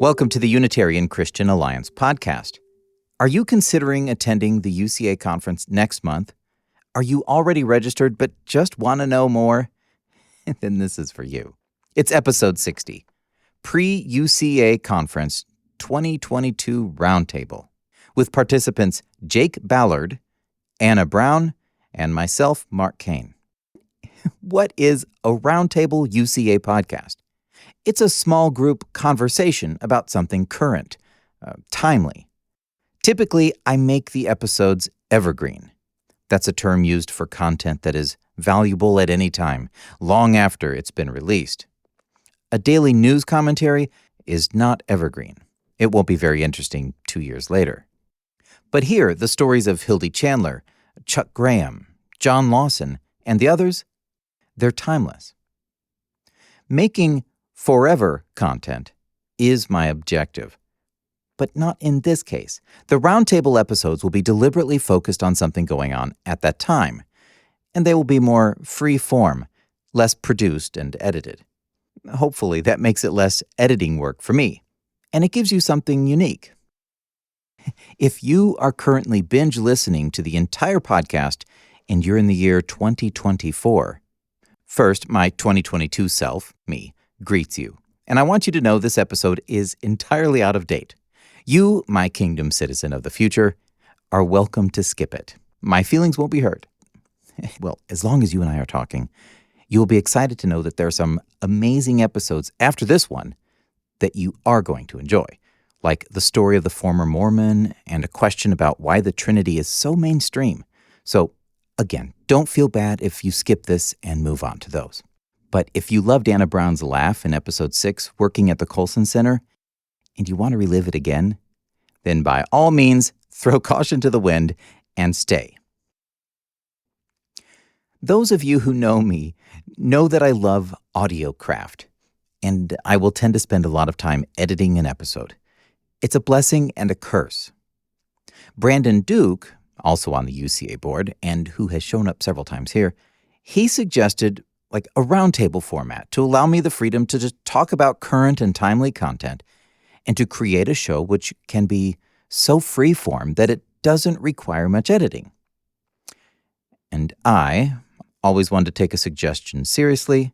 Welcome to the Unitarian Christian Alliance podcast. Are you considering attending the UCA conference next month? Are you already registered but just want to know more? Then this is for you. It's episode 60, Pre-UCA Conference 2022 Roundtable, with participants Jake Ballard, Anna Brown, and myself, Mark Cain. What is a Roundtable UCA podcast? It's a small group conversation about something current, timely. Typically, I make the episodes evergreen. That's a term used for content that is valuable at any time, long after it's been released. A daily news commentary is not evergreen. It won't be very interesting 2 years later. But here, the stories of Hildy Chandler, Chuck Graham, John Lawson, and the others, they're timeless. Making forever content is my objective. But not in this case. The Roundtable episodes will be deliberately focused on something going on at that time, and they will be more free-form, less produced and edited. Hopefully, that makes it less editing work for me, and it gives you something unique. If you are currently binge listening to the entire podcast and you're in the year 2024, first, my 2022 self, me, greets you, and I want you to know this episode is entirely out of date. You, my kingdom citizen of the future, are welcome to skip it. My feelings won't be hurt. Well, as long as you and I are talking, you'll be excited to know that there are some amazing episodes after this one that you are going to enjoy, like the story of the former Mormon and a question about why the Trinity is so mainstream. So, again, don't feel bad if you skip this and move on to those. But if you loved Anna Brown's laugh in episode 6, working at the Colson Center, and you want to relive it again, then by all means, throw caution to the wind and stay. Those of you who know me know that I love audio craft, and I will tend to spend a lot of time editing an episode. It's a blessing and a curse. Brandon Duke, also on the UCA board, and who has shown up several times here, he suggested like a roundtable format to allow me the freedom to just talk about current and timely content and to create a show which can be so free-form that it doesn't require much editing. And I always wanted to take a suggestion seriously.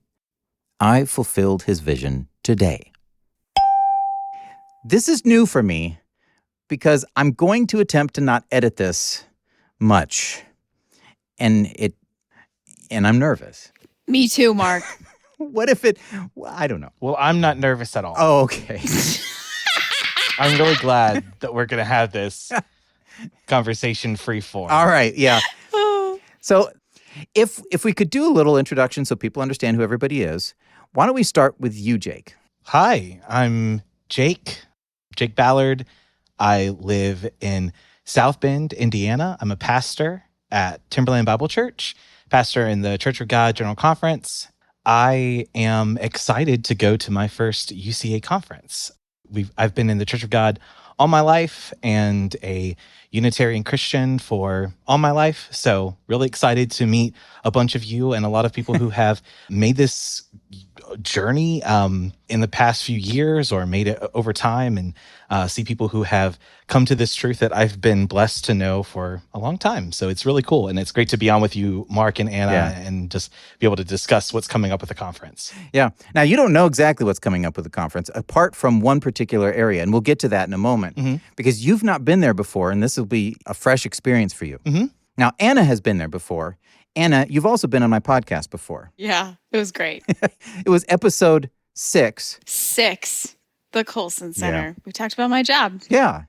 I fulfilled his vision today. This is new for me because I'm going to attempt to not edit this much. And I'm nervous. Me too, Mark. What if I don't know. Well, I'm not nervous at all. Oh, okay. I'm really glad that we're going to have this conversation free form. All right, yeah. So if we could do a little introduction so people understand who everybody is, why don't we start with you, Jake? Hi, I'm Jake Ballard. I live in South Bend, Indiana. I'm a pastor at Timberland Bible Church, pastor in the Church of God General Conference. I am excited to go to my first UCA conference. I've been in the Church of God all my life and a Unitarian Christian for all my life. So really excited to meet a bunch of you and a lot of people who have made this journey in the past few years or made it over time, and see people who have come to this truth that I've been blessed to know for a long time. So it's really cool. And it's great to be on with you, Mark and Anna, and just be able to discuss what's coming up with the conference. Yeah. Now, you don't know exactly what's coming up with the conference, apart from one particular area, and we'll get to that in a moment, because you've not been there before, and this will be a fresh experience for you. Now, Anna has been there before. Anna, you've also been on my podcast before. Yeah, it was great. It was episode 6. 6, the Colson Center. We talked about my job. Yeah.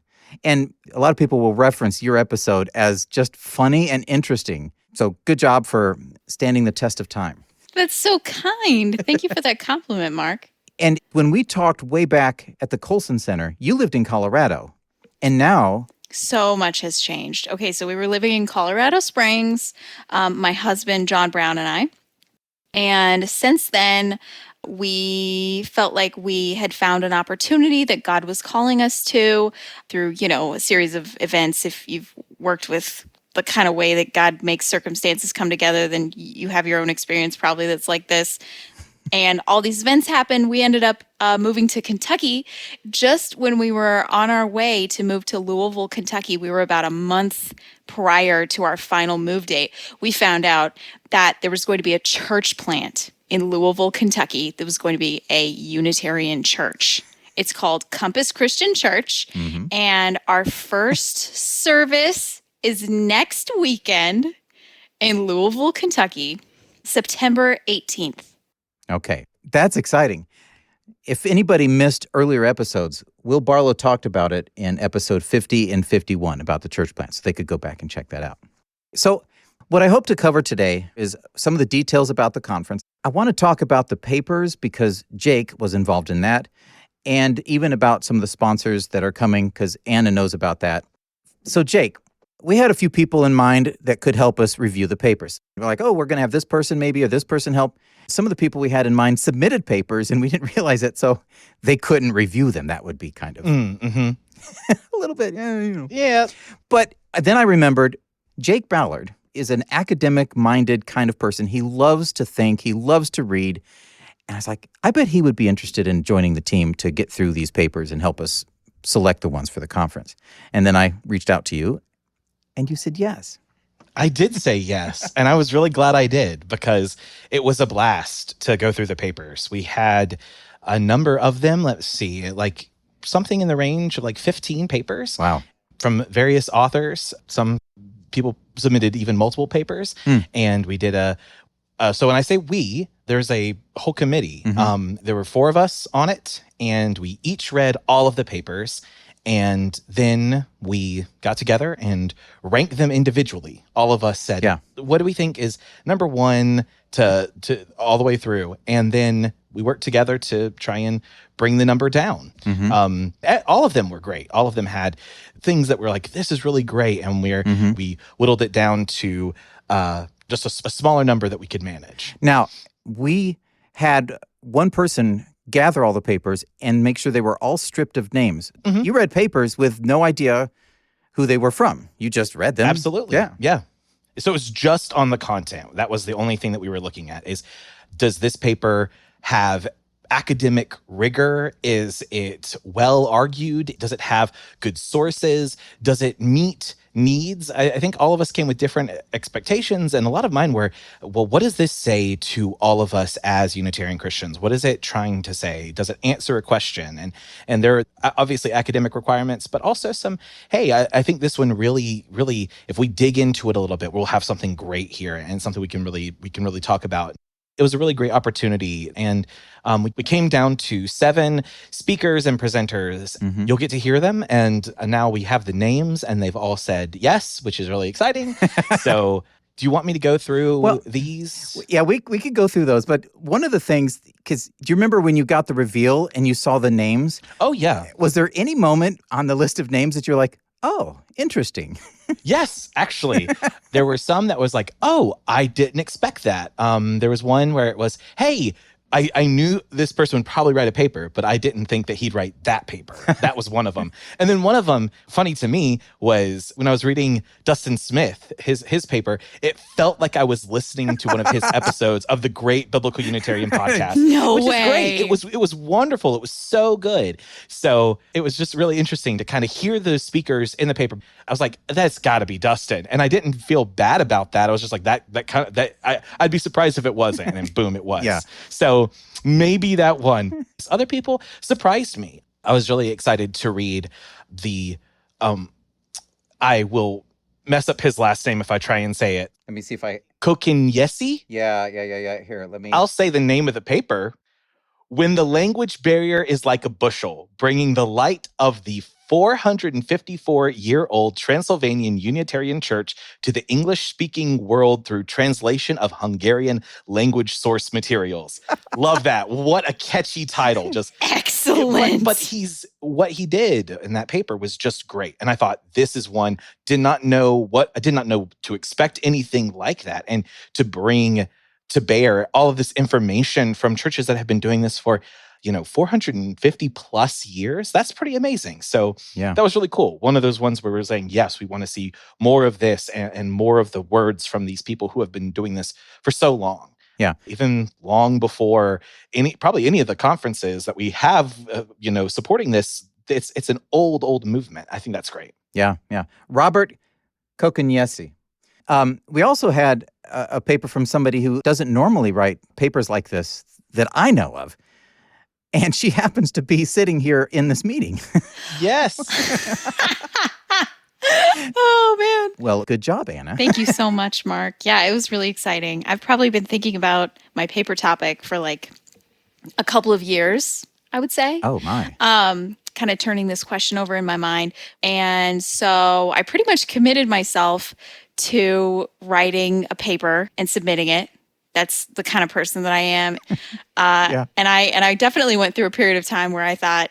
And a lot of people will reference your episode as just funny and interesting. So good job for standing the test of time. That's so kind. Thank you for that compliment, Mark. And when we talked way back at the Colson Center, you lived in Colorado. And now... So much has changed. Okay, so we were living in Colorado Springs, my husband, John Brown, and I. And since then, we felt like we had found an opportunity that God was calling us to through, a series of events. If you've worked with the kind of way that God makes circumstances come together, then you have your own experience probably that's like this. And all these events happened. We ended up moving to Kentucky just when we were on our way to move to Louisville, Kentucky. We were about a month prior to our final move date. We found out that there was going to be a church plant in Louisville, Kentucky. That was going to be a Unitarian church. It's called Compass Christian Church. And our first service is next weekend in Louisville, Kentucky, September 18th. Okay, that's exciting. If anybody missed earlier episodes, Will Barlow talked about it in episode 50 and 51 about the church plant, so they could go back and check that out. So what I hope to cover today is some of the details about the conference. I want to talk about the papers because Jake was involved in that, and even about some of the sponsors that are coming because Anna knows about that. So Jake, we had a few people in mind that could help us review the papers. We're like, oh, we're going to have this person maybe or this person help. Some of the people we had in mind submitted papers and we didn't realize it, so they couldn't review them. That would be kind of a little bit, Yeah. But then I remembered Jake Ballard is an academic-minded kind of person. He loves to think. He loves to read. And I was like, I bet he would be interested in joining the team to get through these papers and help us select the ones for the conference. And then I reached out to you, and you said yes. I did say yes, and I was really glad I did because it was a blast to go through the papers. We had a number of them. Let's see, like something in the range of like 15 papers. Wow. From various authors. Some people submitted even multiple papers, and we did so when I say we, there's a whole committee. There were 4 of us on it, and we each read all of the papers. And then we got together and ranked them individually. All of us said, what do we think is number 1 to all the way through? And then we worked together to try and bring the number down. All of them were great. All of them had things that were like, this is really great. And we whittled it down to just a smaller number that we could manage. Now, we had one person gather all the papers and make sure they were all stripped of names. You read papers with no idea who they were from. You just read them. Absolutely. Yeah. So it was just on the content. That was the only thing that we were looking at is, does this paper have academic rigor? Is it well argued? Does it have good sources? Does it meet needs? I think all of us came with different expectations, and a lot of mine were, well, what does this say to all of us as Unitarian Christians? What is it trying to say? Does it answer a question? And there are obviously academic requirements, but also some, hey, I think this one really, if we dig into it a little bit, we'll have something great here and something we can really talk about. It was a really great opportunity, and we came down to 7 speakers and presenters. You'll get to hear them, and now we have the names, and they've all said yes, which is really exciting. So do you want me to go through these? Yeah, we could go through those, but one of the things, because do you remember when you got the reveal and you saw the names? Oh, yeah. Was there any moment on the list of names that you're like, oh, interesting? Yes, actually. There were some that was like, oh, I didn't expect that. There was one where it was, hey, I knew this person would probably write a paper, but I didn't think that he'd write that paper. That was one of them. And then one of them, funny to me, was when I was reading Dustin Smith, his paper, it felt like I was listening to one of his episodes of the Great Biblical Unitarian Podcast. No which way. Is great. It was wonderful. It was so good. So it was just really interesting to kind of hear the speakers in the paper. I was like, that's got to be Dustin. And I didn't feel bad about that. I was just like, I'd be surprised if it wasn't. And boom, it was. Yeah. So maybe that one. Other people surprised me. I was really excited to read the, I will mess up his last name if I try and say it. Let me see if I... Kokinyesi? Yeah. Here, let me... I'll say the name of the paper. When the language barrier is like a bushel, bringing the light of the 454-year-old Transylvanian Unitarian Church to the English-speaking world through translation of Hungarian language source materials. Love that. What a catchy title. Just excellent. But what he did in that paper was just great. And I thought, this is one, I did not know to expect anything like that. And to bring to bear all of this information from churches that have been doing this for 450 plus years. That's pretty amazing. So that was really cool. One of those ones where we're saying, yes, we want to see more of this and more of the words from these people who have been doing this for so long. Yeah. Even long before probably any of the conferences that we have, supporting this, it's an old movement. I think that's great. Yeah. Robert Kokonyesi. We also had a paper from somebody who doesn't normally write papers like this that I know of. And she happens to be sitting here in this meeting. Yes. Oh, man. Well, good job, Anna. Thank you so much, Mark. Yeah, it was really exciting. I've probably been thinking about my paper topic for like a couple of years, I would say. Oh, my. Kind of turning this question over in my mind. And so I pretty much committed myself to writing a paper and submitting it. That's the kind of person that I am. Yeah. And I definitely went through a period of time where I thought,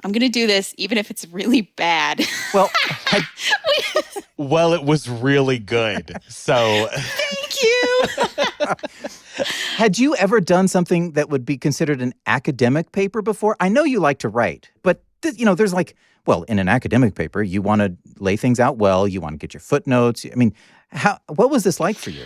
I'm going to do this even if it's really bad. Well, well, it was really good. So thank you. had you ever done something that would be considered an academic paper before? I know you like to write, but there's in an academic paper, you want to lay things out well. You want to get your footnotes. I mean, what was this like for you?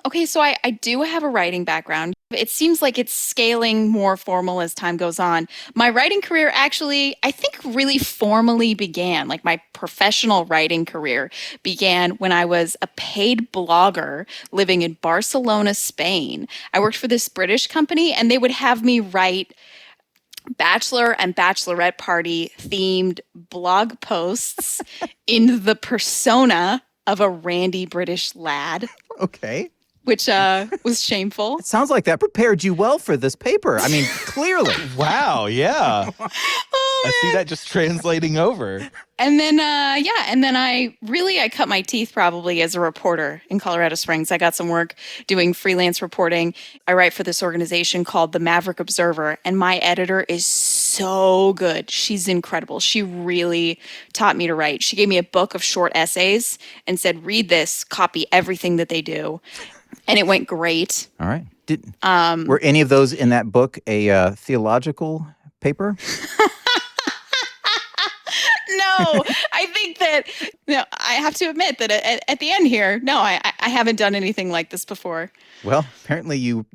Okay, so I do have a writing background. It seems like it's scaling more formal as time goes on. My writing career actually, I think, really formally began, like my professional writing career began when I was a paid blogger living in Barcelona, Spain. I worked for this British company, and they would have me write bachelor and bachelorette party themed blog posts in the persona of a randy British lad. Okay. Which was shameful. It sounds like that prepared you well for this paper. I mean, clearly. Wow, yeah. Oh, I see that just translating over. And then, I cut my teeth probably as a reporter in Colorado Springs. I got some work doing freelance reporting. I write for this organization called the Maverick Observer, and my editor is so good. She's incredible. She really taught me to write. She gave me a book of short essays and said, read this, copy everything that they do. And it went great. All right. Were any of those in that book a theological paper? No, I think that I have to admit that at the end here, no, I haven't done anything like this before. Well, apparently you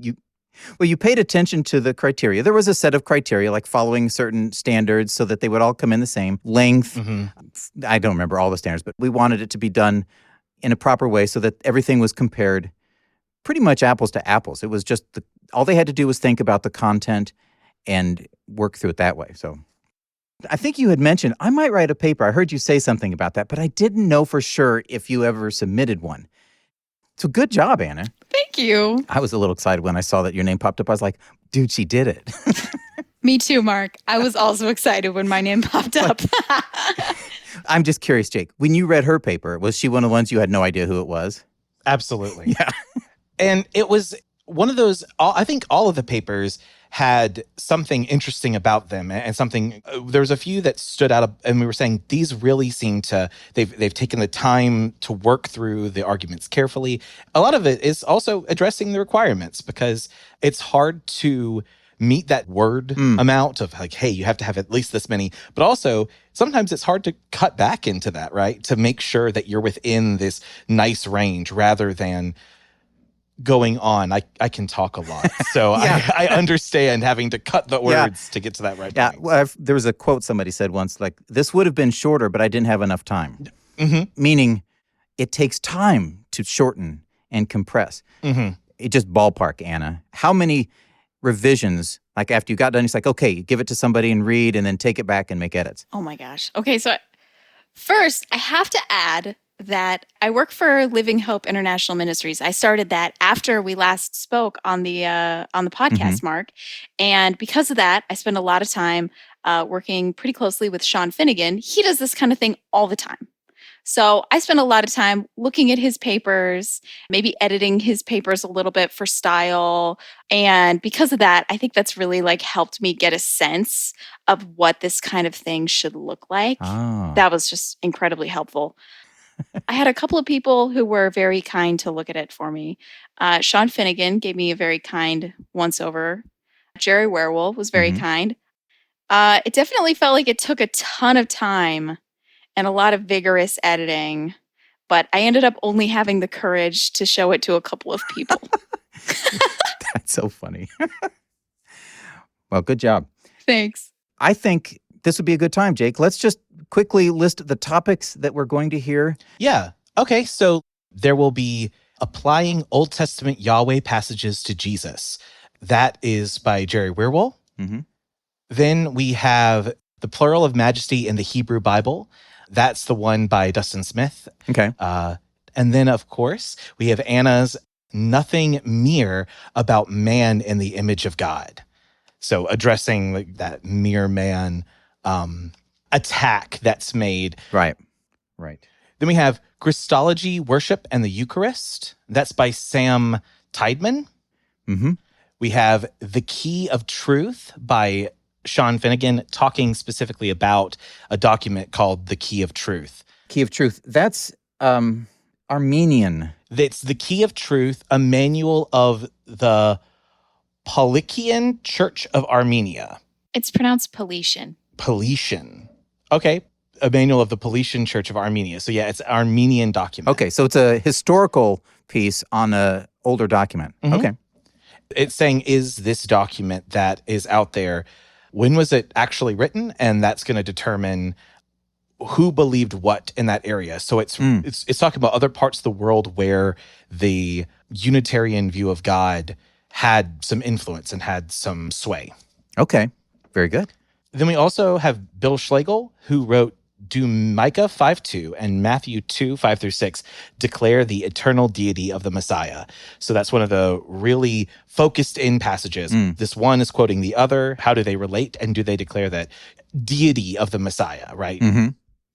paid attention to the criteria. There was a set of criteria, like following certain standards so that they would all come in the same length. Mm-hmm. I don't remember all the standards, but we wanted it to be done in a proper way so that everything was compared pretty much apples to apples. It was just all they had to do was think about the content and work through it that way. So I think you had mentioned, I might write a paper. I heard you say something about that, but I didn't know for sure if you ever submitted one. So good job, Anna. Thank you. I was a little excited when I saw that your name popped up. I was like, dude, she did it. Me too, Mark. I was also excited when my name popped up. I'm just curious, Jake, when you read her paper, was she one of the ones you had no idea who it was? Absolutely. Yeah. And it was one of those, I think all of the papers had something interesting about them and something, there was a few that stood out and we were saying, these really seem to, they've taken the time to work through the arguments carefully. A lot of it is also addressing the requirements because it's hard to meet that word amount of like, hey, you have to have at least this many, but also sometimes it's hard to cut back into that, right? To make sure that you're within this nice range rather than going on. I can talk a lot. So yeah. I understand having to cut the words to get to that right point. Well, there was a quote somebody said once, like, this would have been shorter, but I didn't have enough time. Mm-hmm. Meaning it takes time to shorten and compress. Mm-hmm. It just ballpark, Anna. How many revisions, like after you got done, it's like, okay, you give it to somebody and read and then take it back and make edits? Oh my gosh. Okay, so first I have to add that I work for Living Hope International Ministries. I started that after we last spoke on the podcast, Mark. And because of that, I spend a lot of time working pretty closely with Sean Finnegan. He does this kind of thing all the time. So I spend a lot of time looking at his papers, maybe editing his papers a little bit for style. And because of that, I think that's really like helped me get a sense of what this kind of thing should look like. Oh. That was just incredibly helpful. I had a couple of people who were very kind to look at it for me. Sean Finnegan gave me a very kind once-over. Jerry Werewolf was very kind. It definitely felt like it took a ton of time and a lot of vigorous editing, but I ended up only having the courage to show it to a couple of people. That's so funny. Well, good job. Thanks. I think this would be a good time, Jake. Let's just quickly list the topics that we're going to hear. Yeah. Okay. So there will be applying Old Testament Yahweh passages to Jesus. That is by Jerry Wierwille. Mm-hmm. Then we have the plural of majesty in the Hebrew Bible. That's the one by Dustin Smith. Okay. And then, of course, we have Anna's Nothing Mere About Man in the Image of God. So addressing like that mere man attack that's made. Right. Then we have Christology, Worship, and the Eucharist. That's by Sam Tideman. Mm-hmm. We have The Key of Truth by Sean Finnegan, talking specifically about a document called The Key of Truth. Key of Truth. That's Armenian. It's The Key of Truth, a manual of the Paulician Church of Armenia. It's pronounced Paulician. Paulician. Okay. A manual of the Paulician Church of Armenia. So yeah, it's an Armenian document. Okay, so it's a historical piece on an older document. Mm-hmm. Okay. It's saying, is this document that is out there, when was it actually written? And that's going to determine who believed what in that area. So it's talking about other parts of the world where the Unitarian view of God had some influence and had some sway. Okay, very good. Then we also have Bill Schlegel, who wrote, Do Micah 5:2 and Matthew 2:5-6 declare the eternal deity of the Messiah? So that's one of the really focused in passages. This one is quoting the other. How do they relate? And do they declare that deity of the Messiah, right? Mm-hmm.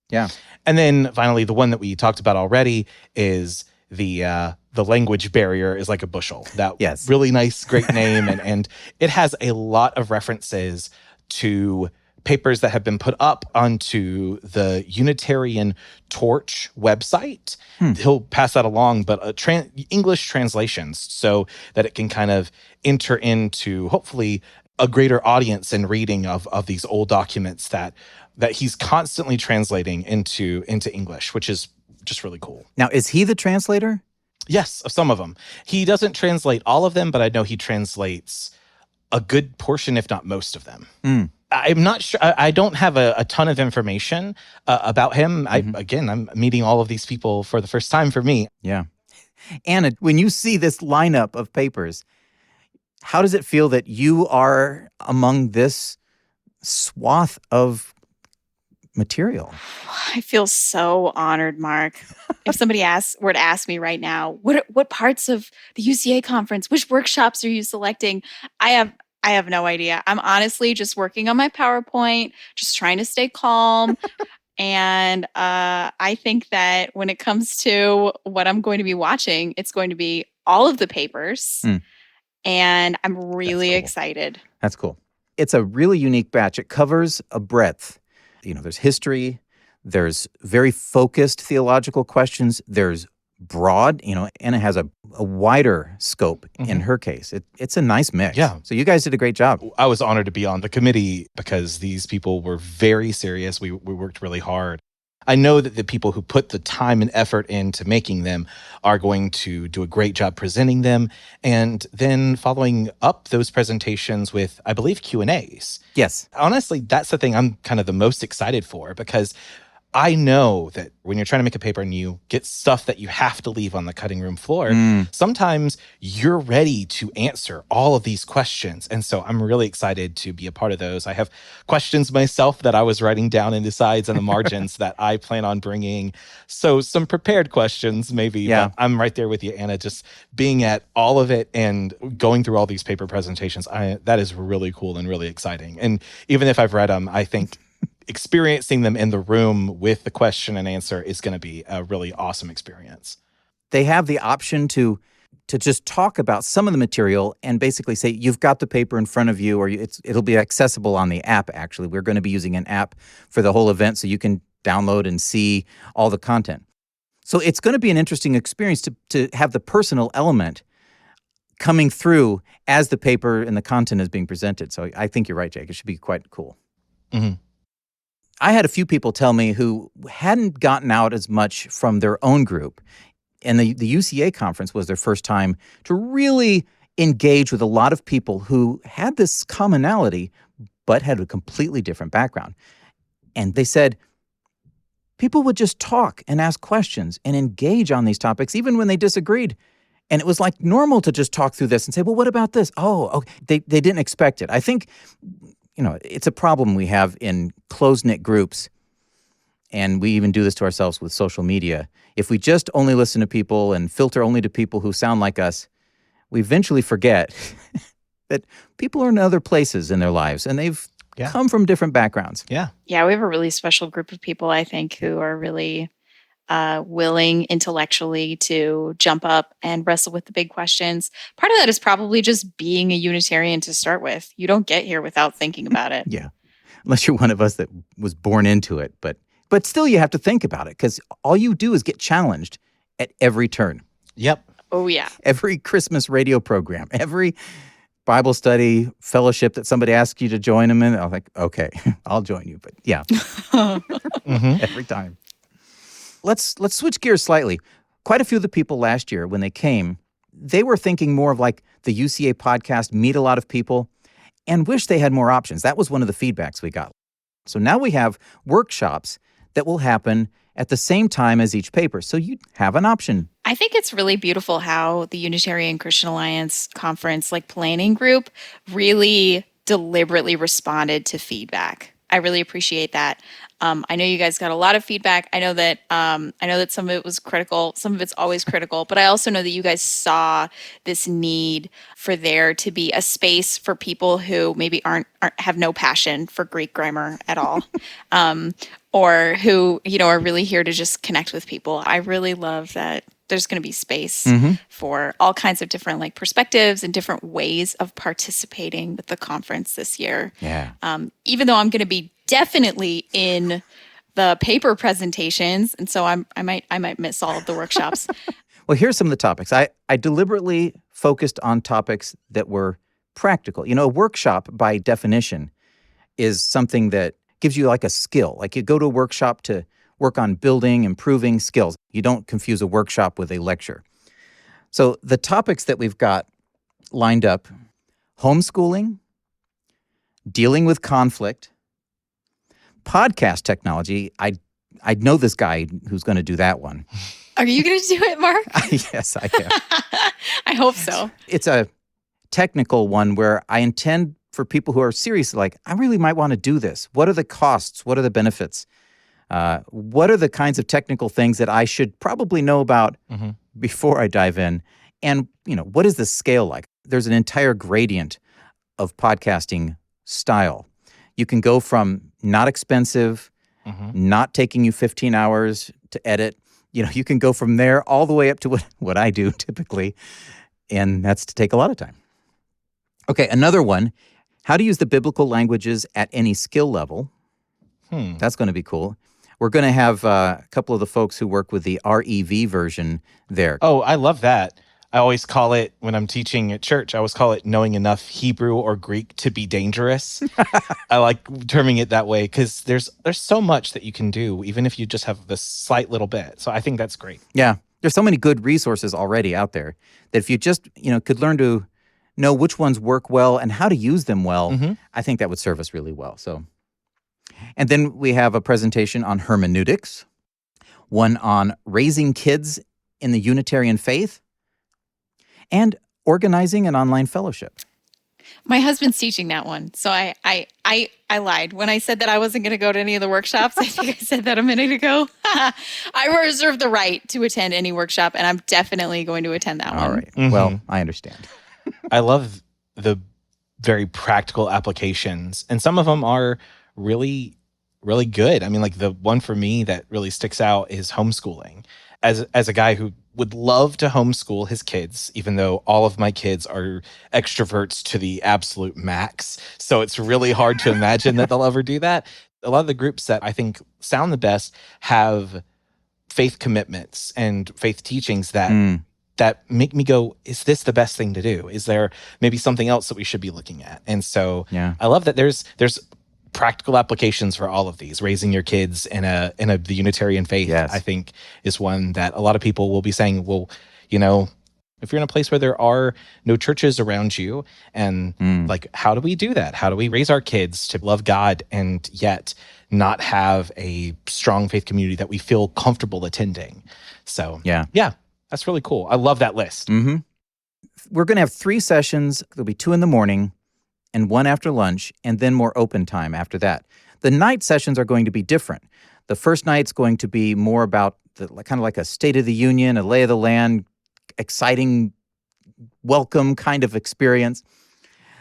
Yeah. And then finally, the one that we talked about already is the language barrier is like a bushel. That really nice, great name. and it has a lot of references to papers that have been put up onto the Unitarian Torch website. He'll pass that along, but English translations so that it can kind of enter into hopefully a greater audience and reading of these old documents that he's constantly translating into English, which is just really cool. Now, is he the translator? Yes, of some of them. He doesn't translate all of them, but I know he translates a good portion, if not most of them. I'm not sure. I don't have a ton of information about him. I'm meeting all of these people for the first time for me. Yeah. Anna, when you see this lineup of papers, how does it feel that you are among this swath of material? I feel so honored, Mark. If somebody were to ask me right now, what parts of the UCA conference, which workshops are you selecting? I have no idea. I'm honestly just working on my PowerPoint, just trying to stay calm. And I think that when it comes to what I'm going to be watching, it's going to be all of the papers. And I'm really excited. That's cool. It's a really unique batch. It covers a breadth. There's history, there's very focused theological questions, there's broad, and it has a wider scope in her case. It's a nice mix. Yeah. So you guys did a great job. I was honored to be on the committee because these people were very serious. We worked really hard. I know that the people who put the time and effort into making them are going to do a great job presenting them and then following up those presentations with, I believe, Q&As. Yes. Honestly, that's the thing I'm kind of the most excited for because I know that when you're trying to make a paper and you get stuff that you have to leave on the cutting room floor, sometimes you're ready to answer all of these questions. And so I'm really excited to be a part of those. I have questions myself that I was writing down in the sides and the margins that I plan on bringing. So some prepared questions maybe, but I'm right there with you, Anna, just being at all of it and going through all these paper presentations. That is really cool and really exciting. And even if I've read them, I think experiencing them in the room with the question and answer is going to be a really awesome experience. They have the option to just talk about some of the material and basically say, you've got the paper in front of you, or it'll be accessible on the app, actually. We're going to be using an app for the whole event so you can download and see all the content. So it's going to be an interesting experience to have the personal element coming through as the paper and the content is being presented. So I think you're right, Jake. It should be quite cool. Mm-hmm. I had a few people tell me who hadn't gotten out as much from their own group. And the UCA conference was their first time to really engage with a lot of people who had this commonality, but had a completely different background. And they said people would just talk and ask questions and engage on these topics, even when they disagreed. And it was like normal to just talk through this and say, well, what about this? Oh, okay. They didn't expect it. I think, it's a problem we have in close-knit groups. And we even do this to ourselves with social media. If we just only listen to people and filter only to people who sound like us, we eventually forget that people are in other places in their lives, and they've come from different backgrounds. Yeah. Yeah, we have a really special group of people, I think, who are really willing intellectually to jump up and wrestle with the big questions. Part of that is probably just being a Unitarian to start with. You don't get here without thinking about it. Yeah, unless you're one of us that was born into it. But still, you have to think about it, because all you do is get challenged at every turn. Yep. Oh, yeah. Every Christmas radio program, every Bible study fellowship that somebody asks you to join them in, I'm like, okay, I'll join you. But yeah, every time. Let's switch gears slightly. Quite a few of the people last year, when they came, they were thinking more of like the UCA podcast, meet a lot of people, and wish they had more options. That was one of the feedbacks we got. So now we have workshops that will happen at the same time as each paper. So you have an option. I think it's really beautiful how the Unitarian Christian Alliance conference, planning group, really deliberately responded to feedback. I really appreciate that. I know you guys got a lot of feedback. I know that some of it was critical. Some of it's always critical. But I also know that you guys saw this need for there to be a space for people who maybe have no passion for Greek grammar at all, or who are really here to just connect with people. I really love that there's going to be space for all kinds of different perspectives and different ways of participating with the conference this year. Yeah. Even though I'm going to be definitely in the paper presentations, and so I might miss all of the workshops. Well, here's some of the topics. I deliberately focused on topics that were practical. A workshop by definition is something that gives you a skill. You go to a workshop to work on building, improving skills. You don't confuse a workshop with a lecture. So the topics that we've got lined up: homeschooling, dealing with conflict, podcast technology. I know this guy who's going to do that one. Are you going to do it, Mark? Yes, I am. I hope so. It's a technical one where I intend for people who are serious, I really might want to do this. What are the costs? What are the benefits? What are the kinds of technical things that I should probably know about before I dive in? And, what is the scale like? There's an entire gradient of podcasting style. You can go from not expensive, not taking you 15 hours to edit. You can go from there all the way up to what I do typically, and that's to take a lot of time. Okay, another one, how to use the biblical languages at any skill level. That's going to be cool. We're going to have a couple of the folks who work with the REV version there. Oh, I love that. I always call it, when I'm teaching at church, I always call it knowing enough Hebrew or Greek to be dangerous. I like terming it that way because there's so much that you can do, even if you just have this slight little bit. So I think that's great. Yeah. There's so many good resources already out there that if you just, could learn to know which ones work well and how to use them well, I think that would serve us really well. So, and then we have a presentation on hermeneutics, one on raising kids in the Unitarian faith, and organizing an online fellowship. My husband's teaching that one. So I lied. When I said that I wasn't going to go to any of the workshops, I think I said that a minute ago. I reserve the right to attend any workshop, and I'm definitely going to attend that one. All right. Well, I understand. I love the very practical applications, and some of them are really, really good. I mean, the one for me that really sticks out is homeschooling. As a guy who would love to homeschool his kids, even though all of my kids are extroverts to the absolute max. So it's really hard to imagine that they'll ever do that. A lot of the groups that I think sound the best have faith commitments and faith teachings that make me go, is this the best thing to do? Is there maybe something else that we should be looking at? And so I love that there's practical applications for all of these. Raising your kids in the Unitarian faith, I think, is one that a lot of people will be saying, well, If you're in a place where there are no churches around you, and like, how do we do that? How do we raise our kids to love God and yet not have a strong faith community that we feel comfortable attending? So yeah, that's really cool. I love that list. Mm-hmm. We're going to have 3 sessions. There'll be 2 in the morning and 1 after lunch, and then more open time after that. The night sessions are going to be different. The first night's going to be more about kind of like a State of the Union, a lay of the land, exciting, welcome kind of experience.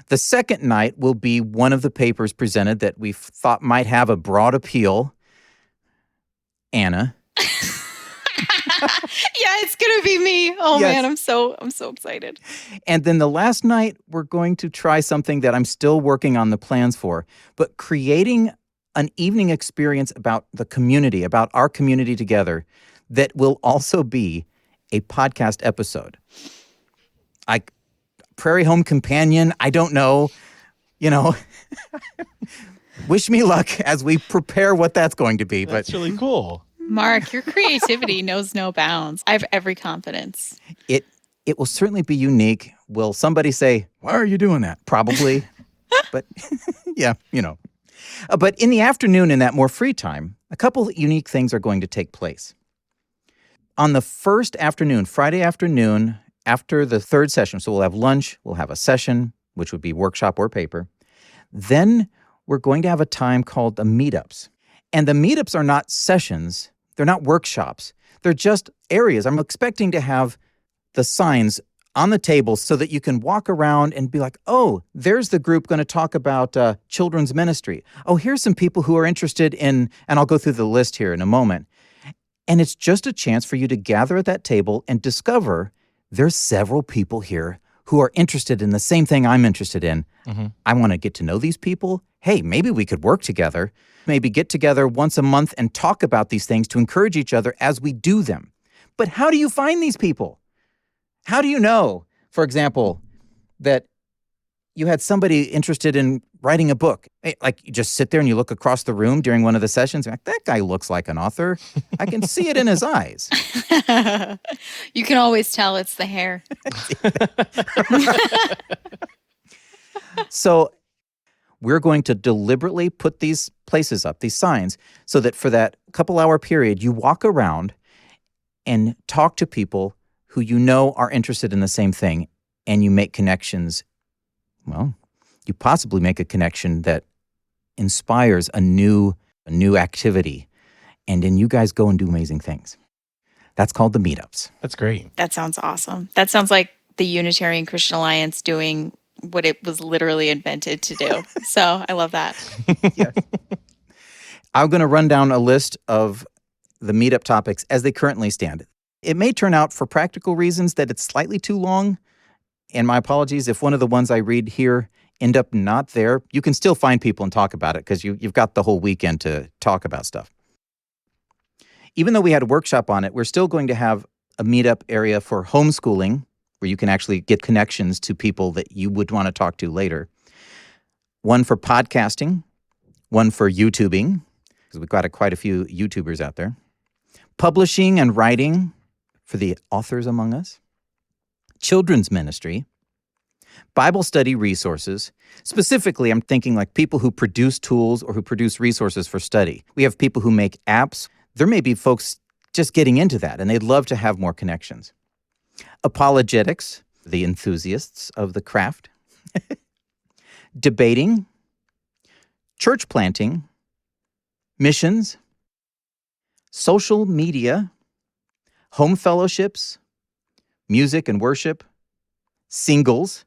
The second night will be one of the papers presented that we thought might have a broad appeal. Anna. Yeah, it's gonna be me. Oh Yes. man, I'm so excited. And then the last night, we're going to try something that I'm still working on the plans for, but creating an evening experience about the community, about our community together, that will also be a podcast episode. Prairie Home Companion, I don't know, wish me luck as we prepare what that's going to be. That's really cool. Mark, your creativity knows no bounds. I have every confidence. It will certainly be unique. Will somebody say, "Why are you doing that?" Probably. But yeah, But in the afternoon, in that more free time, a couple of unique things are going to take place. On the first afternoon, Friday afternoon, after the third session, so we'll have lunch, we'll have a session, which would be workshop or paper. Then we're going to have a time called the Meetups. And the Meetups are not sessions. They're not workshops. They're just areas. I'm expecting to have the signs on the table so that you can walk around and be like, oh, there's the group going to talk about children's ministry. Oh, here's some people who are interested in, and I'll go through the list here in a moment. And it's just a chance for you to gather at that table and discover there's several people here who are interested in the same thing I'm interested in. Mm-hmm. I want to get to know these people. Hey, maybe we could work together. Maybe get together once a month and talk about these things to encourage each other as we do them. But how do you find these people? How do you know, for example, that you had somebody interested in writing a book? Like, you just sit there and you look across the room during one of the sessions. You're like, that guy looks like an author. I can see it in his eyes. You can always tell it's the hair. So we're going to deliberately put these places up, these signs, so that for that couple-hour period, you walk around and talk to people who you know are interested in the same thing, and you make connections. Well, you possibly make a connection that inspires a new activity, and then you guys go and do amazing things. That's called the Meetups. That's great. That sounds awesome. That sounds like the Unitarian Christian Alliance doing what it was literally invented to do. So I love that. Yes. I'm going to run down a list of the Meetup topics as they currently stand. It may turn out, for practical reasons, that it's slightly too long. And my apologies if one of the ones I read here end up not there. You can still find people and talk about it because you've got the whole weekend to talk about stuff. Even though we had a workshop on it, we're still going to have a meetup area for homeschooling, where you can actually get connections to people that you would want to talk to later. One for podcasting, one for YouTubing, because we've got quite a few YouTubers out there. Publishing and writing for the authors among us. Children's ministry. Bible study resources. Specifically, I'm thinking like people who produce tools or who produce resources for study. We have people who make apps. There may be folks just getting into that, and they'd love to have more connections. Apologetics, the enthusiasts of the craft. Debating. Church planting. Missions. Social media. Home fellowships. Music and worship. Singles.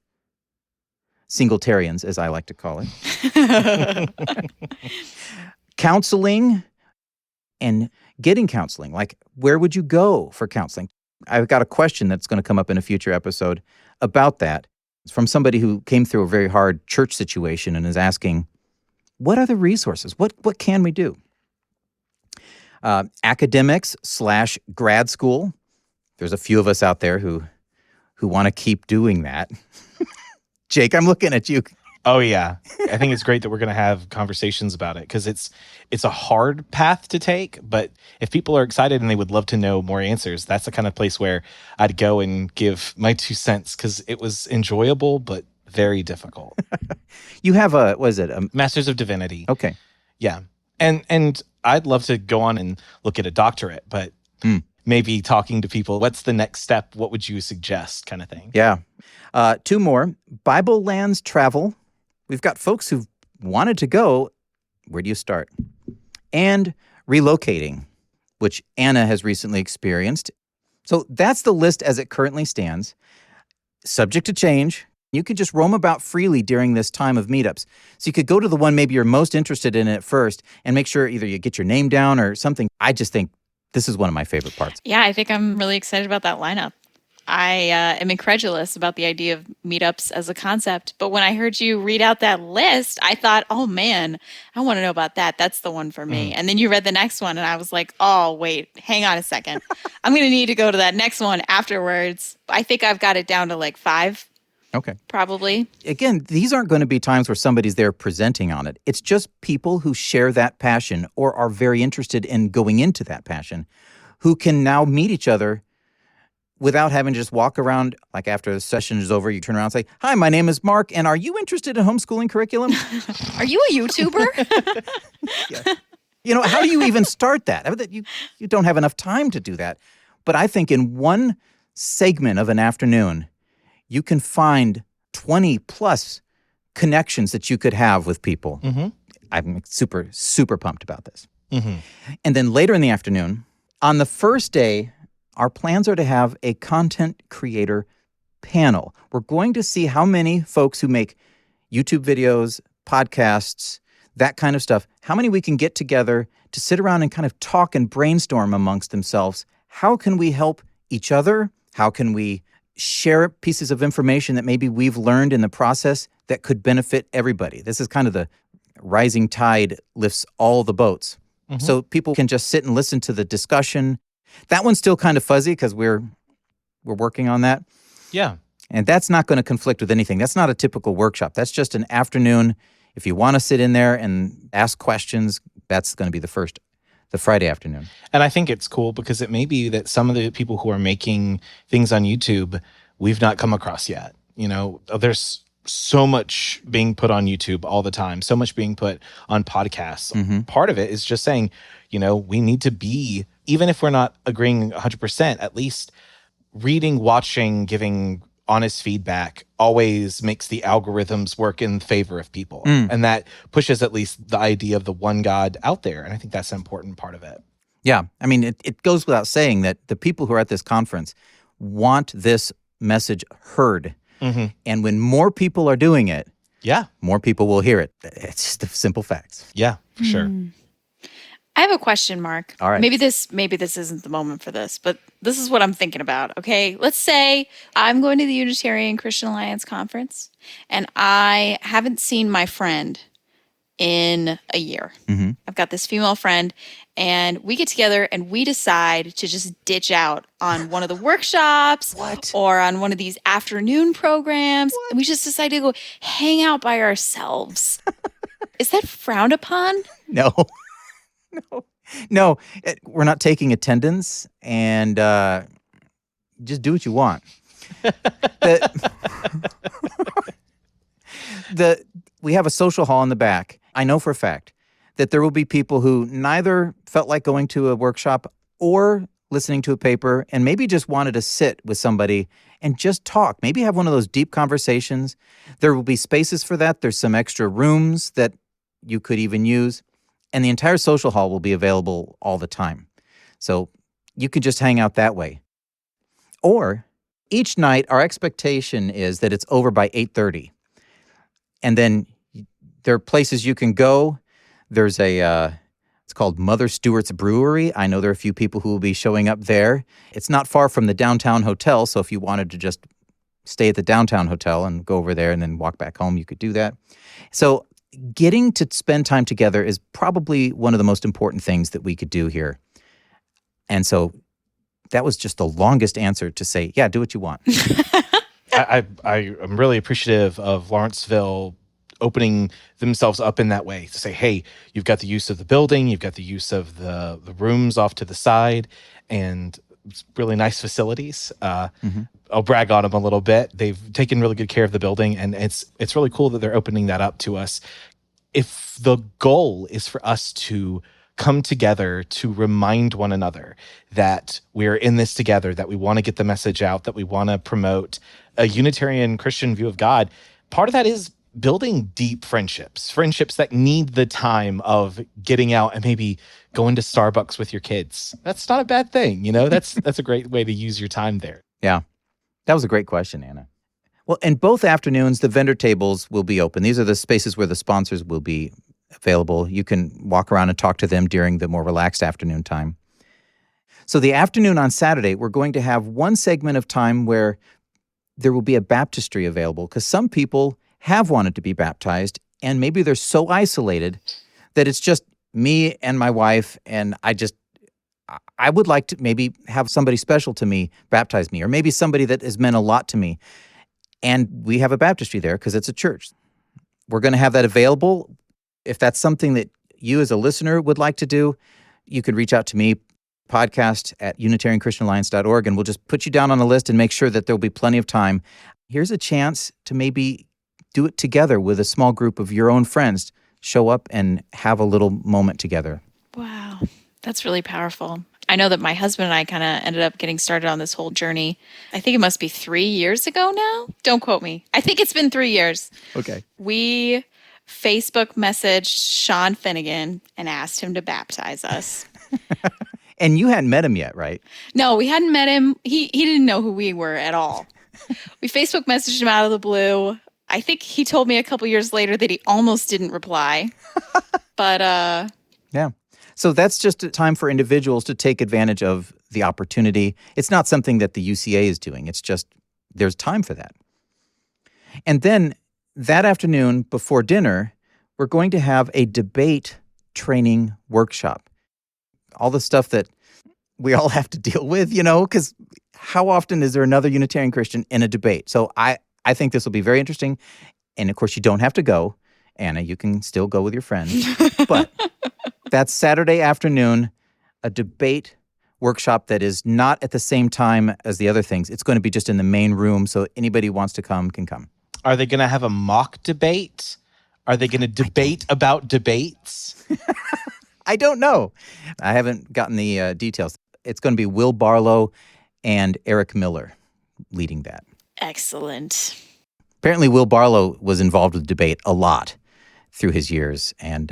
Singletarians, as I like to call it. Counseling and getting counseling. Like, where would you go for counseling? I've got a question that's going to come up in a future episode about that. It's from somebody who came through a very hard church situation and is asking, what are the resources? What can we do? Academics / grad school. There's a few of us out there who want to keep doing that. Jake, I'm looking at you. Oh, yeah. I think it's great that we're going to have conversations about it because it's a hard path to take. But if people are excited and they would love to know more answers, that's the kind of place where I'd go and give my 2 cents because it was enjoyable, but very difficult. You have a Masters of Divinity. Okay. Yeah. And I'd love to go on and look at a doctorate, but maybe talking to people, what's the next step? What would you suggest kind of thing? Yeah. 2 more. Bible Lands Travel. We've got folks who've wanted to go. Where do you start? And relocating, which Anna has recently experienced. So that's the list as it currently stands. Subject to change. You could just roam about freely during this time of meetups. So you could go to the one maybe you're most interested in at first and make sure either you get your name down or something. I just think this is one of my favorite parts. Yeah, I think I'm really excited about that lineup. I am incredulous about the idea of meetups as a concept, but when I heard you read out that list, I thought, oh man, I want to know about that. That's the one for me. And then you read the next one and I was like, oh, wait, hang on a second. I'm going to need to go to that next one afterwards. I think I've got it down to like 5. Okay. Probably. Again, these aren't going to be times where somebody's there presenting on it. It's just people who share that passion or are very interested in going into that passion who can now meet each other without having to just walk around, like after the session is over, you turn around and say, hi, my name is Mark, and are you interested in homeschooling curriculum? Are you a YouTuber? Yeah. You know, how do you even start that? You don't have enough time to do that. But I think in one segment of an afternoon, you can find 20 plus connections that you could have with people. I'm super, super pumped about this. And then later in the afternoon, on the first day, our plans are to have a content creator panel. We're going to see how many folks who make YouTube videos, podcasts, that kind of stuff, how many we can get together to sit around and kind of talk and brainstorm amongst themselves. How can we help each other? How can we share pieces of information that maybe we've learned in the process that could benefit everybody? This is kind of the rising tide lifts all the boats. So people can just sit and listen to the discussion. That one's still kind of fuzzy because we're working on that. Yeah. And that's not going to conflict with anything. That's not a typical workshop. That's just an afternoon. If you want to sit in there and ask questions, that's going to be the Friday afternoon. And I think it's cool because it may be that some of the people who are making things on YouTube we've not come across yet. You know, there's so much being put on YouTube all the time, so much being put on podcasts. Part of it is just saying, you know, we need to be, even if we're not agreeing 100%, at least reading, watching, giving honest feedback always makes the algorithms work in favor of people. And that pushes at least the idea of the one God out there. And I think that's an important part of it. Yeah. I mean, it goes without saying that the people who are at this conference want this message heard. And when more people are doing it, more people will hear it. It's just the simple facts. Yeah, for sure. I have a question, Mark. All right. Maybe this isn't the moment for this, but this is what I'm thinking about. Okay, let's say I'm going to the Unitarian Christian Alliance conference, and I haven't seen my friend in a year. I've got this female friend, and we get together and we decide to just ditch out on one of the workshops or on one of these afternoon programs. And we just decide to go hang out by ourselves. Is that frowned upon? No. No, we're not taking attendance, and just do what you want. We have a social hall in the back. I know for a fact that there will be people who neither felt like going to a workshop or listening to a paper and maybe just wanted to sit with somebody and just talk, maybe have one of those deep conversations. There will be spaces for that. There's some extra rooms that you could even use. And the entire social hall will be available all the time. So you can just hang out that way. Or each night, our expectation is that it's over by 8:30. And then there are places you can go. There's it's called Mother Stewart's Brewery. I know there are a few people who will be showing up there. It's not far from the downtown hotel. So if you wanted to just stay at the downtown hotel and go over there and then walk back home, you could do that. So getting to spend time together is probably one of the most important things that we could do here. And so that was just the longest answer to say, yeah, do what you want. I'm really appreciative of Lawrenceville opening themselves up in that way to say, hey, you've got the use of the building, you've got the use of the rooms off to the side, and it's really nice facilities. I'll brag on them a little bit. They've taken really good care of the building, and it's really cool that they're opening that up to us. If the goal is for us to come together to remind one another that we're in this together, that we want to get the message out, that we want to promote a Unitarian Christian view of God, part of that is building deep friendships that need the time of getting out and maybe going to Starbucks with your kids. That's not a bad thing, That's a great way to use your time there. Yeah, that was a great question, Anna. Well, in both afternoons, the vendor tables will be open. These are the spaces where the sponsors will be available. You can walk around and talk to them during the more relaxed afternoon time. So the afternoon on Saturday, we're going to have one segment of time where there will be a baptistry available, because some people have wanted to be baptized, and maybe they're so isolated that it's just me and my wife, and I would like to maybe have somebody special to me baptize me, or maybe somebody that has meant a lot to me. And we have a baptistry there because it's a church. We're going to have that available. If that's something that you as a listener would like to do, you could reach out to me, podcast@UnitarianChristianAlliance.org, and we'll just put you down on a list and make sure that there'll be plenty of time. Here's a chance to maybe do it together with a small group of your own friends. Show up and have a little moment together. Wow, that's really powerful. I know that my husband and I kind of ended up getting started on this whole journey. I think it must be 3 years ago now. Don't quote me. I think it's been 3 years. Okay. We Facebook messaged Sean Finnegan and asked him to baptize us. And you hadn't met him yet, right? No, we hadn't met him. He didn't know who we were at all. We Facebook messaged him out of the blue. I think he told me a couple years later that he almost didn't reply. But yeah. So that's just a time for individuals to take advantage of the opportunity. It's not something that the UCA is doing. It's just there's time for that. And then that afternoon before dinner, we're going to have a debate training workshop. All the stuff that we all have to deal with, because how often is there another Unitarian Christian in a debate? So I think this will be very interesting. And of course, you don't have to go, Anna. You can still go with your friends. But that's Saturday afternoon, a debate workshop that is not at the same time as the other things. It's going to be just in the main room, so anybody who wants to come can come. Are they going to have a mock debate? Are they going to debate about debates? I don't know. I haven't gotten the details. It's going to be Will Barlow and Eric Miller leading that. Excellent. Apparently, Will Barlow was involved with debate a lot through his years, and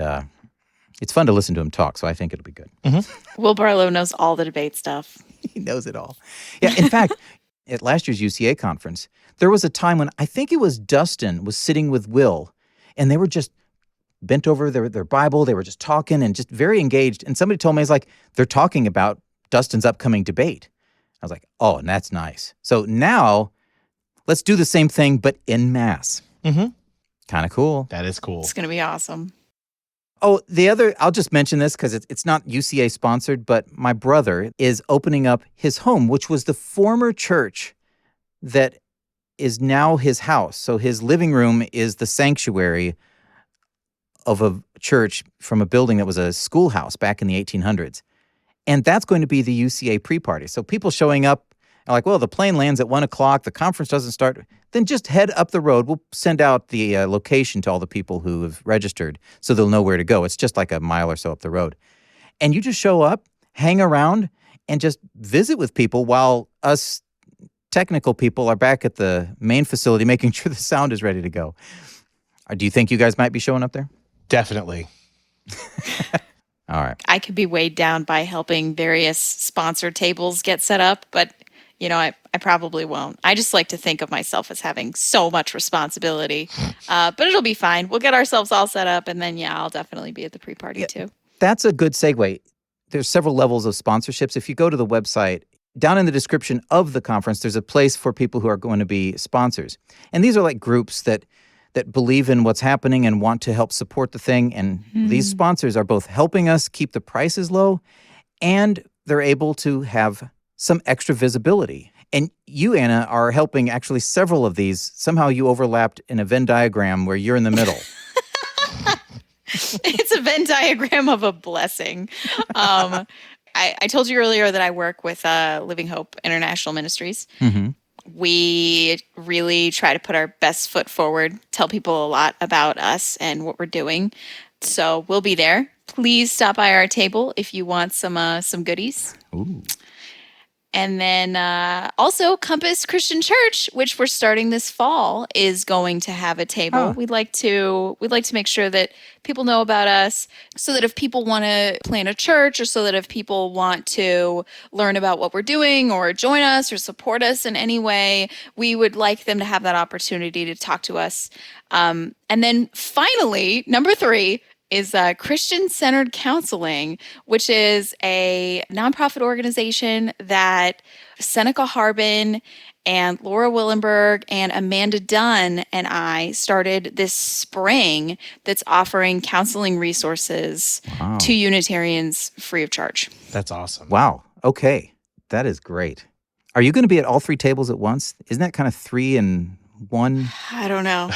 it's fun to listen to him talk, so I think it'll be good. Mm-hmm. Will Barlow knows all the debate stuff. He knows it all. Yeah, in fact, at last year's UCA conference, there was a time when I think it was Dustin was sitting with Will, and they were just bent over their Bible. They were just talking and just very engaged. And somebody told me, it's like, they're talking about Dustin's upcoming debate. I was like, oh, and that's nice. So now let's do the same thing, but en masse. Mm-hmm. Kind of cool. That is cool. It's going to be awesome. Oh, I'll just mention this because it's not UCA sponsored, but my brother is opening up his home, which was the former church that is now his house. So his living room is the sanctuary of a church from a building that was a schoolhouse back in the 1800s. And that's going to be the UCA pre-party. So people showing up are like, well, the plane lands at 1 o'clock. The conference doesn't start. Then just head up the road. We'll send out the location to all the people who have registered so they'll know where to go. It's just like a mile or so up the road. And you just show up, hang around, and just visit with people while us technical people are back at the main facility making sure the sound is ready to go. Do you think you guys might be showing up there? Definitely. All right. I could be weighed down by helping various sponsor tables get set up, but I probably won't. I just like to think of myself as having so much responsibility, but it'll be fine. We'll get ourselves all set up, and then, I'll definitely be at the pre-party too. That's a good segue. There's several levels of sponsorships. If you go to the website, down in the description of the conference, there's a place for people who are going to be sponsors. And these are like groups that believe in what's happening and want to help support the thing. And these sponsors are both helping us keep the prices low, and they're able to have some extra visibility. And you, Anna, are helping actually several of these. Somehow you overlapped in a Venn diagram where you're in the middle. It's a Venn diagram of a blessing. I told you earlier that I work with Living Hope International Ministries. Mm-hmm. We really try to put our best foot forward, tell people a lot about us and what we're doing. So we'll be there. Please stop by our table if you want some goodies. Ooh. And then also Compass Christian Church, which we're starting this fall, is going to have a table. Oh. We'd like to make sure that people know about us, so that if people want to plant a church, or so that if people want to learn about what we're doing or join us or support us in any way, we would like them to have that opportunity to talk to us. And then finally, number 3 is Christian-Centered Counseling, which is a nonprofit organization that Seneca Harbin and Laura Willenberg and Amanda Dunn and I started this spring, that's offering counseling resources to Unitarians free of charge. That's awesome. Wow. Okay. That is great. Are you going to be at all 3 tables at once? Isn't that kind of 3 in 1? I don't know.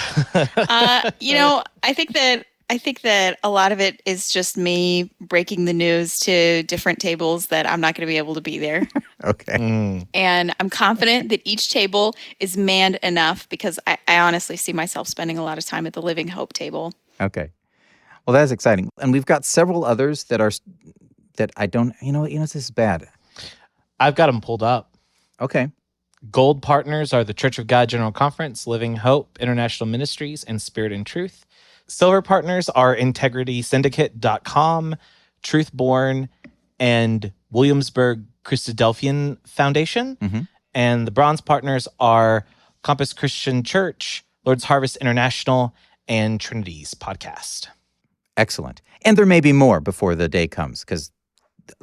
I think that a lot of it is just me breaking the news to different tables that I'm not going to be able to be there. Okay. And I'm confident that each table is manned enough, because I honestly see myself spending a lot of time at the Living Hope table. Okay. Well, that's exciting. And we've got several others that I don't, this is bad. I've got them pulled up. Okay. Gold partners are the Church of God General Conference, Living Hope International Ministries, and Spirit and Truth. Silver partners are IntegritySyndicate.com, Truthborn, and Williamsburg Christadelphian Foundation. Mm-hmm. And the bronze partners are Compass Christian Church, Lord's Harvest International, and Trinity's podcast. Excellent. And there may be more before the day comes, because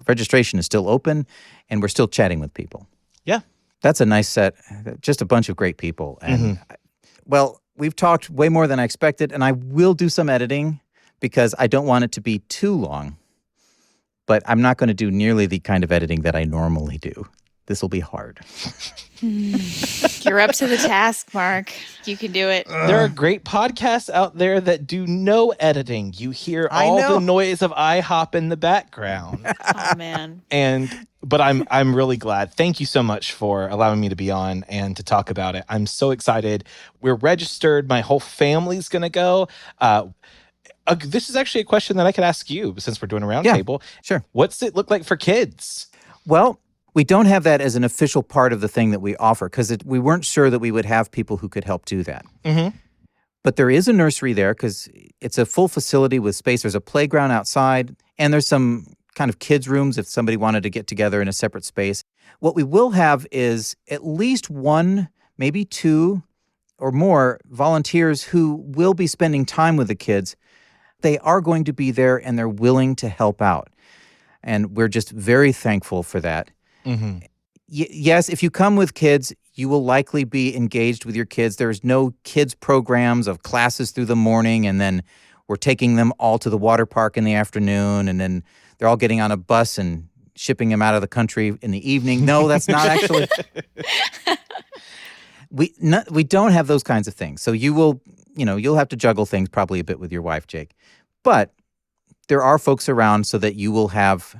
registration is still open and we're still chatting with people. Yeah. That's a nice set. Just a bunch of great people. And well, we've talked way more than I expected, and I will do some editing because I don't want it to be too long. But I'm not going to do nearly the kind of editing that I normally do. This will be hard. You're up to the task, Mark. You can do it. There are great podcasts out there that do no editing. You hear all the noise of IHOP in the background. Oh, man. But I'm really glad. Thank you so much for allowing me to be on and to talk about it. I'm so excited. We're registered. My whole family's going to go. This is actually a question that I could ask you, since we're doing a roundtable. Sure. What's it look like for kids? Well, we don't have that as an official part of the thing that we offer, because we weren't sure that we would have people who could help do that. Mm-hmm. But there is a nursery there, because it's a full facility with space. There's a playground outside, and there's some kind of kids' rooms if somebody wanted to get together in a separate space. What we will have is at least 1, maybe 2 or more volunteers who will be spending time with the kids. They are going to be there, and they're willing to help out. And we're just very thankful for that. Mm-hmm. Yes, if you come with kids, you will likely be engaged with your kids. There's no kids programs of classes through the morning, and then we're taking them all to the water park in the afternoon, and then they're all getting on a bus and shipping them out of the country in the evening. No, that's not actually. We don't have those kinds of things. So you'll have to juggle things probably a bit with your wife, Jake. But there are folks around so that you will have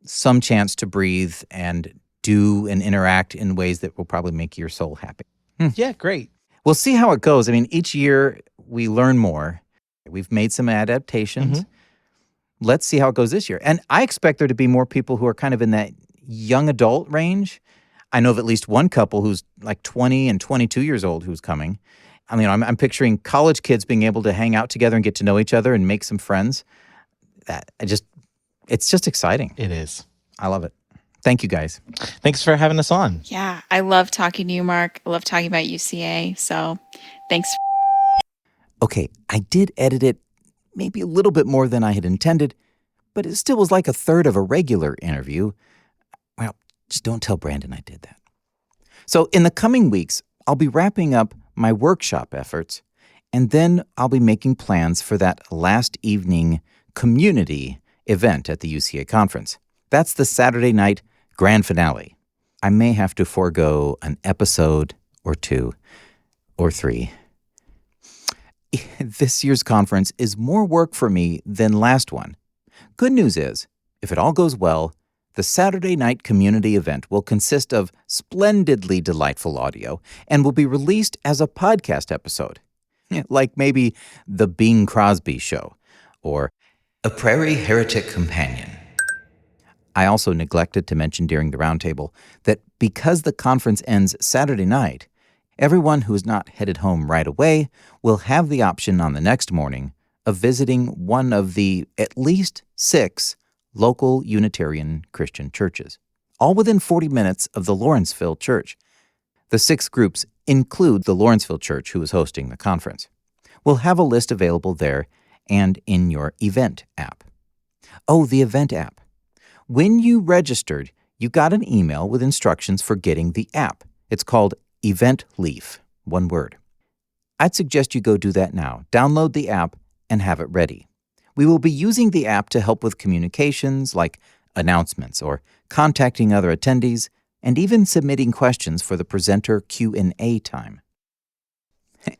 some chance to breathe and do and interact in ways that will probably make your soul happy. Yeah, great. We'll see how it goes. I mean, each year we learn more. We've made some adaptations. Mm-hmm. Let's see how it goes this year. And I expect there to be more people who are kind of in that young adult range. I know of at least one couple who's like 20 and 22 years old who's coming. I mean, I'm picturing college kids being able to hang out together and get to know each other and make some friends. It's just exciting. It is. I love it. Thank you, guys. Thanks for having us on. Yeah, I love talking to you, Mark. I love talking about UCA. So thanks. Okay, I did edit it maybe a little bit more than I had intended, but it still was like a third of a regular interview. Well, just don't tell Brandon I did that. So in the coming weeks, I'll be wrapping up my workshop efforts, and then I'll be making plans for that last evening community event at the UCA conference. That's the Saturday night grand finale. I may have to forego an episode or 2 or 3. This year's conference is more work for me than last one. Good news is, if it all goes well, the Saturday night community event will consist of splendidly delightful audio and will be released as a podcast episode, like maybe The Bing Crosby Show or A Prairie Heretic Companion. I also neglected to mention during the roundtable that because the conference ends Saturday night, everyone who is not headed home right away will have the option on the next morning of visiting one of the at least 6 local Unitarian Christian churches, all within 40 minutes of the Lawrenceville Church. The 6 groups include the Lawrenceville Church, who is hosting the conference. We'll have a list available there and in your event app. Oh, the event app. When you registered, you got an email with instructions for getting the app. It's called Event Leaf, one word. I'd suggest you go do that now. Download the app and have it ready. We will be using the app to help with communications like announcements or contacting other attendees and even submitting questions for the presenter Q&A time.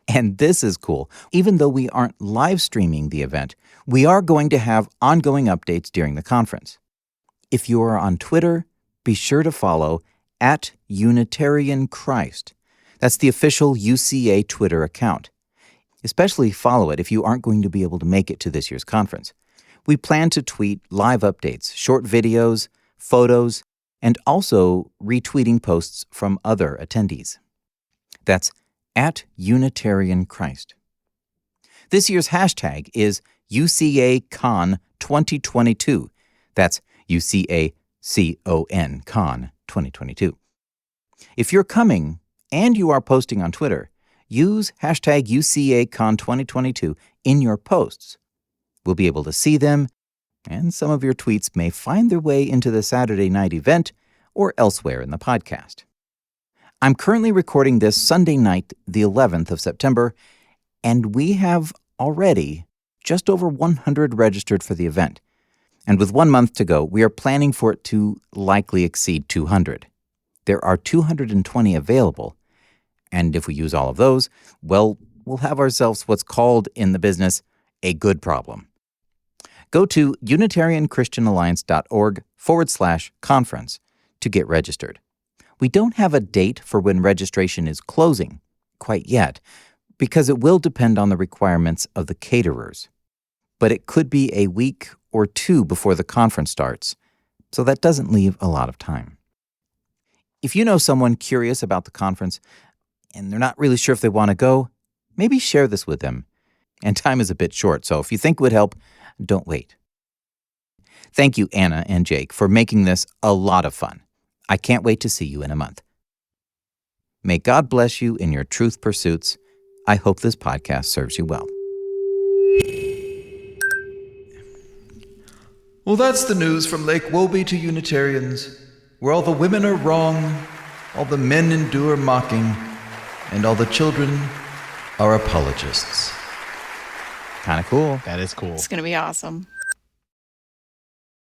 And this is cool. Even though we aren't live streaming the event, we are going to have ongoing updates during the conference. If you are on Twitter, be sure to follow @UnitarianChrist. That's the official UCA Twitter account. Especially follow it if you aren't going to be able to make it to this year's conference. We plan to tweet live updates, short videos, photos, and also retweeting posts from other attendees. That's @UnitarianChrist. This year's hashtag is UCACon 2022. That's UCACON Con 2022. If you're coming and you are posting on Twitter, use hashtag UCACon 2022 in your posts. We'll be able to see them, and some of your tweets may find their way into the Saturday night event or elsewhere in the podcast. I'm currently recording this Sunday night, the 11th of September, and we have already just over 100 registered for the event. And with 1 month to go, we are planning for it to likely exceed 200. There are 220 available, and if we use all of those, well, we'll have ourselves what's called in the business a good problem. Go to UnitarianChristianAlliance.org/conference to get registered. We don't have a date for when registration is closing quite yet, because it will depend on the requirements of the caterers. But it could be a week or 2 before the conference starts, so that doesn't leave a lot of time. If you know someone curious about the conference and they're not really sure if they want to go, maybe share this with them. And time is a bit short, so if you think it would help, don't wait. Thank you, Anna and Jake, for making this a lot of fun. I can't wait to see you in a month. May God bless you in your truth pursuits. I hope this podcast serves you well. Well, that's the news from Lake Woby to Unitarians, where all the women are wrong, all the men endure mocking, and all the children are apologists. Kind of cool. That is cool. It's going to be awesome.